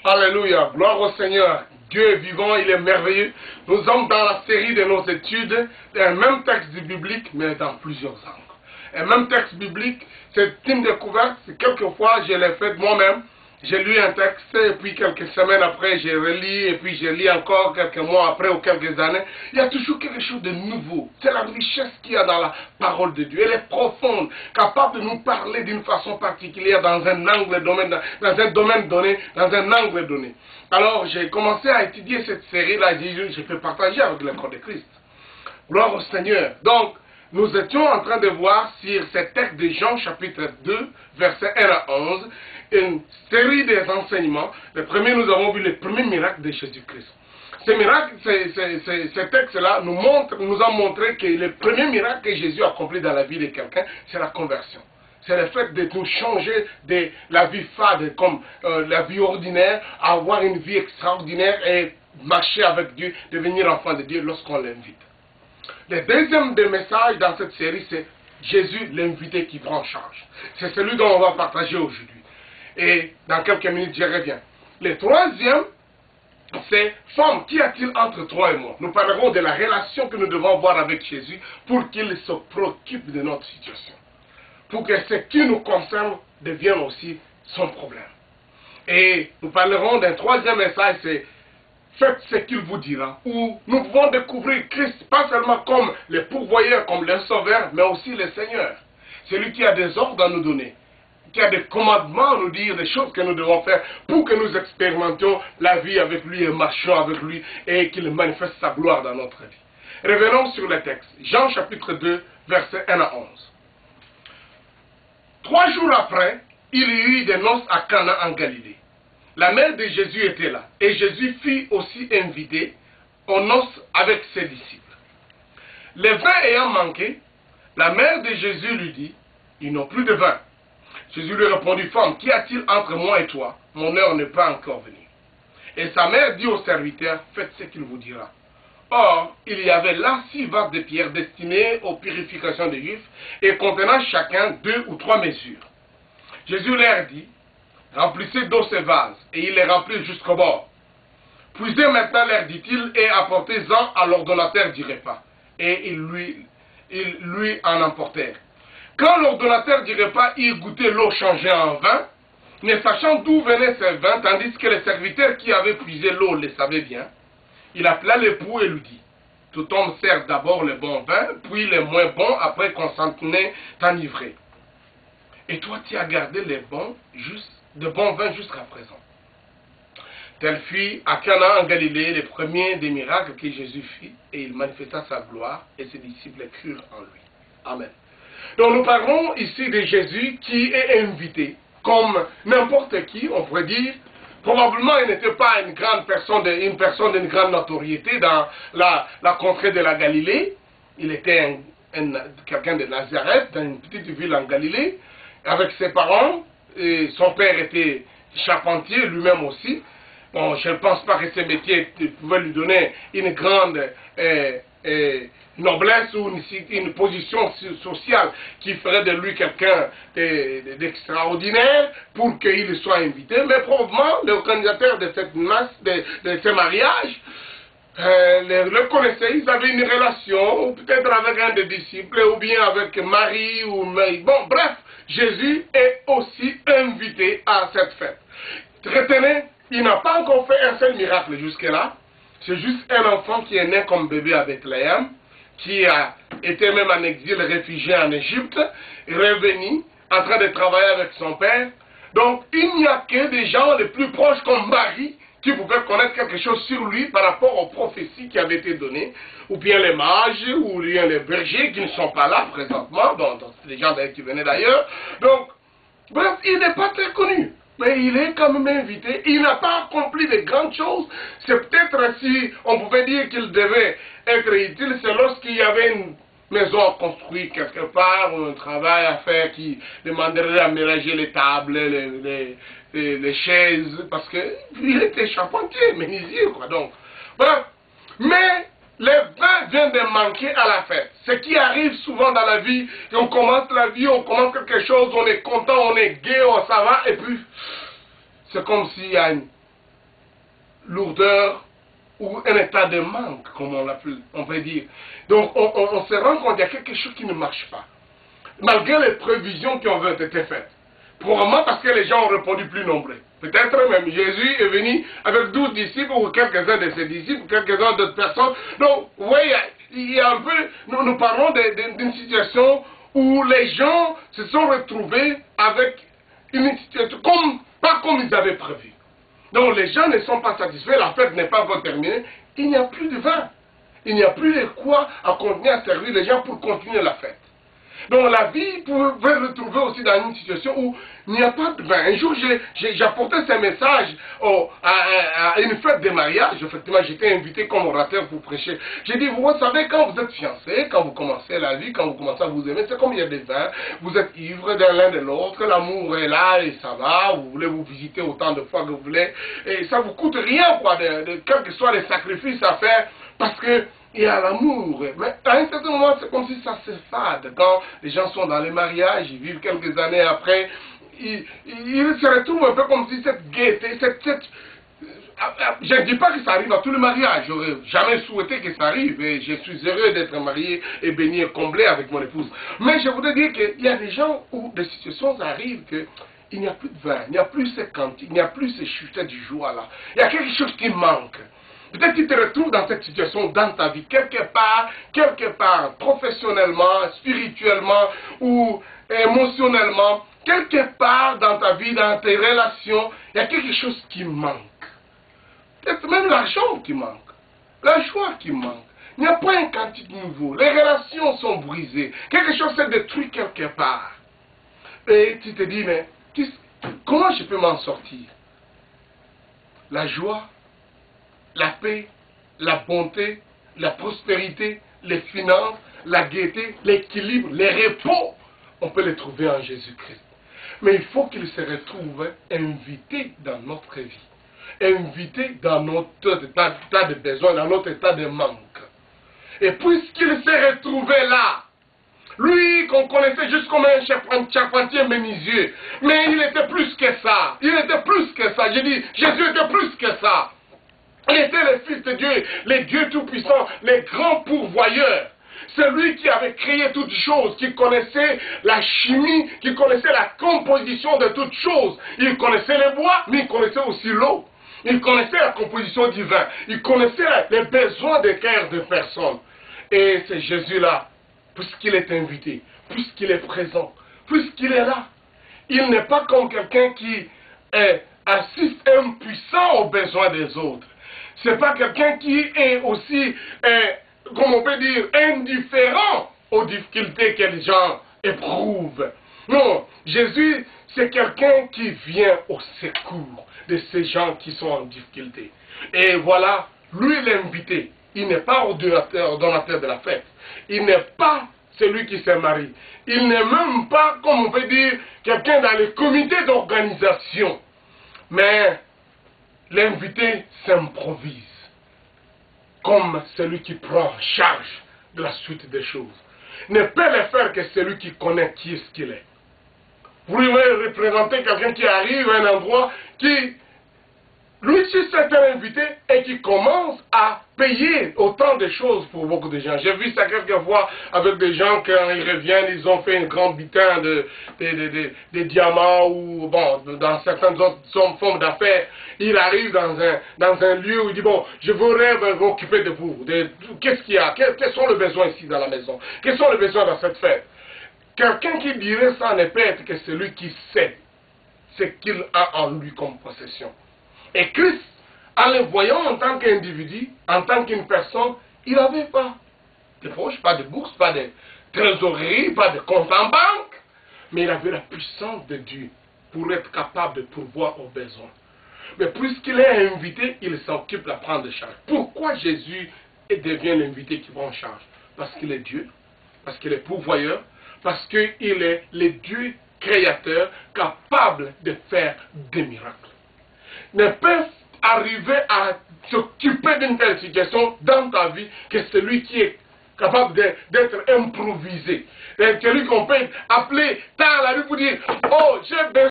Alléluia, gloire au Seigneur. Dieu est vivant, il est merveilleux. Nous sommes dans la série de nos études, un même texte biblique, mais dans plusieurs angles. Un même texte biblique, c'est une découverte, quelquefois je l'ai fait moi-même. J'ai lu un texte, et puis quelques semaines après, j'ai relis, et puis j'ai lu encore quelques mois après ou quelques années. Il y a toujours quelque chose de nouveau. C'est la richesse qu'il y a dans la parole de Dieu. Elle est profonde, capable de nous parler d'une façon particulière dans un angle dans un domaine donné, dans un angle donné. Alors, j'ai commencé à étudier cette série-là, je peux partager avec le corps de Christ. Gloire au Seigneur. Donc, nous étions en train de voir sur ce texte de Jean chapitre 2, versets 1 à 11, une série des enseignements. Le premier, nous avons vu le premier miracle de Jésus-Christ. Ce miracle, ce texte-là nous a montré que le premier miracle que Jésus a accompli dans la vie de quelqu'un, c'est la conversion. C'est le fait de nous changer de la vie fade, comme la vie ordinaire, à avoir une vie extraordinaire et marcher avec Dieu, devenir enfant de Dieu lorsqu'on l'invite. Le deuxième des messages dans cette série, c'est Jésus, l'invité qui prend en charge. C'est celui dont on va partager aujourd'hui. Et dans quelques minutes, je reviens. Le troisième, c'est femme, qu'y a-t-il entre toi et moi? Nous parlerons de la relation que nous devons avoir avec Jésus pour qu'il se préoccupe de notre situation. Pour que ce qui nous concerne devienne aussi son problème. Et nous parlerons d'un troisième message, c'est faites ce qu'il vous dira, où nous pouvons découvrir Christ, pas seulement comme le pourvoyeur, comme le sauveur, mais aussi le Seigneur. Celui qui a des ordres à nous donner, qui a des commandements à nous dire, des choses que nous devons faire pour que nous expérimentions la vie avec lui et marchions avec lui et qu'il manifeste sa gloire dans notre vie. Revenons sur le texte. Jean chapitre 2, versets 1 à 11. 3 jours après, il y eut des noces à Cana en Galilée. La mère de Jésus était là, et Jésus fut aussi invité aux noces avec ses disciples. Le vin ayant manqué, la mère de Jésus lui dit, ils n'ont plus de vin. Jésus lui répondit, femme, qu'y a-t-il entre moi et toi? Mon heure n'est pas encore venue. Et sa mère dit au serviteur, faites ce qu'il vous dira. Or, il y avait là 6 vases de pierre destinés aux purifications des Juifs et contenant chacun 2 ou 3 mesures. Jésus leur dit, remplissez d'eau ces vases, et il les remplit jusqu'au bord. Puisez maintenant, leur dit-il, et apportez-en à l'ordonnateur du repas. Et ils lui en emportèrent. Quand l'ordonnateur du repas eut goûté l'eau changée en vin, ne sachant d'où venait ce vin, tandis que le serviteur qui avait puisé l'eau le savait bien, il appela l'époux et lui dit, tout homme sert d'abord le bon vin, puis le moins bon, après qu'on s'en tenait enivré. Et toi, tu as gardé de bons vins jusqu'à présent. Tel fut à Cana en Galilée le premier des miracles que Jésus fit, et il manifesta sa gloire, et ses disciples crurent en lui. Amen. Donc nous parlons ici de Jésus qui est invité, comme n'importe qui, on pourrait dire. Probablement, il n'était pas une personne d'une grande notoriété dans la contrée de la Galilée. Il était quelqu'un de Nazareth, dans une petite ville en Galilée, avec ses parents. Et son père était charpentier, lui-même aussi. Bon, je ne pense pas que ce métier pouvait lui donner une grande noblesse ou une position sociale qui ferait de lui quelqu'un d'extraordinaire pour qu'il soit invité. Mais probablement, l'organisateur de cette masse, de ce mariage, le connaissait. Ils avaient une relation, peut-être avec un des disciples, ou bien avec Marie, bon, bref, Jésus est aussi invité à cette fête. Retenez, il n'a pas encore fait un seul miracle jusque-là. C'est juste un enfant qui est né comme bébé à Bethléem, qui a été même en exil, réfugié en Égypte, revenu, en train de travailler avec son père. Donc, il n'y a que des gens les plus proches comme Marie qui pouvaient connaître quelque chose sur lui par rapport aux prophéties qui avaient été données, ou bien les mages, ou bien les bergers qui ne sont pas là présentement, donc les gens qui venaient d'ailleurs. Donc, bref, il n'est pas très connu. Mais il est quand même invité. Il n'a pas accompli de grandes choses. C'est peut-être si on pouvait dire qu'il devait être utile, c'est lorsqu'il y avait une maison à construire quelque part, ou un travail à faire qui demanderait à ménager les tables, les chaises, parce qu'il était charpentier, menuisier, quoi. Donc, bref. Mais le vin vient de manquer à la fête. Ce qui arrive souvent dans la vie, on commence la vie, on commence quelque chose, on est content, on est gai, on ça va, et puis c'est comme s'il y a lourdeur ou un état de manque, comme on peut dire. Donc on se rend compte qu'il y a quelque chose qui ne marche pas. Malgré les prévisions qui ont été faites. Probablement parce que les gens ont répondu plus nombreux. Peut-être même Jésus est venu avec 12 disciples ou quelques-uns de ses disciples, quelques-uns d'autres personnes. Donc, vous voyez, il y a un peu, nous parlons d'une situation où les gens se sont retrouvés avec une situation pas comme ils avaient prévu. Donc les gens ne sont pas satisfaits, la fête n'est pas encore terminée, il n'y a plus de vin. Il n'y a plus de quoi à continuer à servir les gens pour continuer la fête. Donc la vie pouvait retrouver aussi dans une situation où il n'y a pas de vin. Un jour, j'apportais ce message à une fête de mariage. Effectivement, j'étais invité comme orateur pour prêcher. J'ai dit, vous savez, quand vous êtes fiancés, quand vous commencez la vie, quand vous commencez à vous aimer, c'est comme il y a des vins. Vous êtes ivres de l'un de l'autre, l'amour est là et ça va. Vous voulez vous visiter autant de fois que vous voulez. Et ça ne vous coûte rien, quoi, quels que soient les sacrifices à faire, parce que il y a l'amour. Mais à un certain moment, c'est comme si ça se fade. Quand les gens sont dans les mariages, ils vivent quelques années après, ils se retrouvent un peu comme si cette gaieté, je ne dis pas que ça arrive à tous les mariages. J'aurais jamais souhaité que ça arrive. Et je suis heureux d'être marié et béni et comblé avec mon épouse. Mais je voudrais dire qu'il y a des gens où des situations arrivent que il n'y a plus de vin, il n'y a plus ces cantiques, il n'y a plus ces chutes du joie-là. Il y a quelque chose qui manque. Peut-être que tu te retrouves dans cette situation dans ta vie, quelque part, professionnellement, spirituellement ou émotionnellement, quelque part dans ta vie, dans tes relations, il y a quelque chose qui manque. Peut-être même l'argent qui manque, la joie qui manque. Il n'y a pas un cantique nouveau, les relations sont brisées, quelque chose s'est détruit quelque part. Et tu te dis, mais comment je peux m'en sortir? La joie, la paix, la bonté, la prospérité, les finances, la gaieté, l'équilibre, les repos, on peut les trouver en Jésus-Christ. Mais il faut qu'il se retrouve invité dans notre vie, invité dans notre état de besoin, dans notre état de manque. Et puisqu'il s'est retrouvé là, lui qu'on connaissait juste comme un charpentier menuisier, mais il était plus que ça, il était plus que ça, j'ai dit, Jésus était plus que ça. Il était le Fils de Dieu, le Dieu Tout-Puissant, le grand pourvoyeur. C'est lui qui avait créé toutes choses, qui connaissait la chimie, qui connaissait la composition de toutes choses. Il connaissait le bois, mais il connaissait aussi l'eau. Il connaissait la composition du vin. Il connaissait les besoins des cœurs de personnes. Et c'est Jésus-là, puisqu'il est invité, puisqu'il est présent, puisqu'il est là. Il n'est pas comme quelqu'un qui assiste impuissant aux besoins des autres. Ce n'est pas quelqu'un qui est aussi, comme on peut dire, indifférent aux difficultés que les gens éprouvent. Non, Jésus, c'est quelqu'un qui vient au secours de ces gens qui sont en difficulté. Et voilà, lui l'invité. Il n'est pas ordonnateur de la fête. Il n'est pas celui qui se marie. Il n'est même pas, comme on peut dire, quelqu'un dans les comités d'organisation. Mais l'invité s'improvise comme celui qui prend en charge de la suite des choses. Ne peut le faire que celui qui connaît qui est-ce qu'il est. Vous pouvez représenter quelqu'un qui arrive à un endroit qui, lui, c'est un invité et qui commence à payer autant de choses pour beaucoup de gens. J'ai vu ça quelquefois avec des gens, quand ils reviennent, ils ont fait un grand butin de diamants ou, bon, dans certaines autres formes d'affaires. Il arrive dans un lieu où il dit, bon, je voudrais m'occuper de vous. Qu'est-ce qu'il y a? Quels sont les besoins ici dans la maison? Quels sont les besoins dans cette fête? Quelqu'un qui dirait ça ne peut être que celui qui sait ce qu'il a en lui comme possession. Et Christ, en le voyant en tant qu'individu, en tant qu'une personne, il n'avait pas de poche, pas de bourse, pas de trésorerie, pas de compte en banque. Mais il avait la puissance de Dieu pour être capable de pourvoir aux besoins. Mais puisqu'il est invité, il s'occupe de la prendre en charge. Pourquoi Jésus devient l'invité qui prend en charge? Parce qu'il est Dieu, parce qu'il est pourvoyeur, parce qu'il est le Dieu créateur capable de faire des miracles. Ne peut arriver à s'occuper d'une telle situation dans ta vie que celui qui est capable d'être improvisé. Celui qu'on peut appeler dans la rue pour dire, oh, j'ai besoin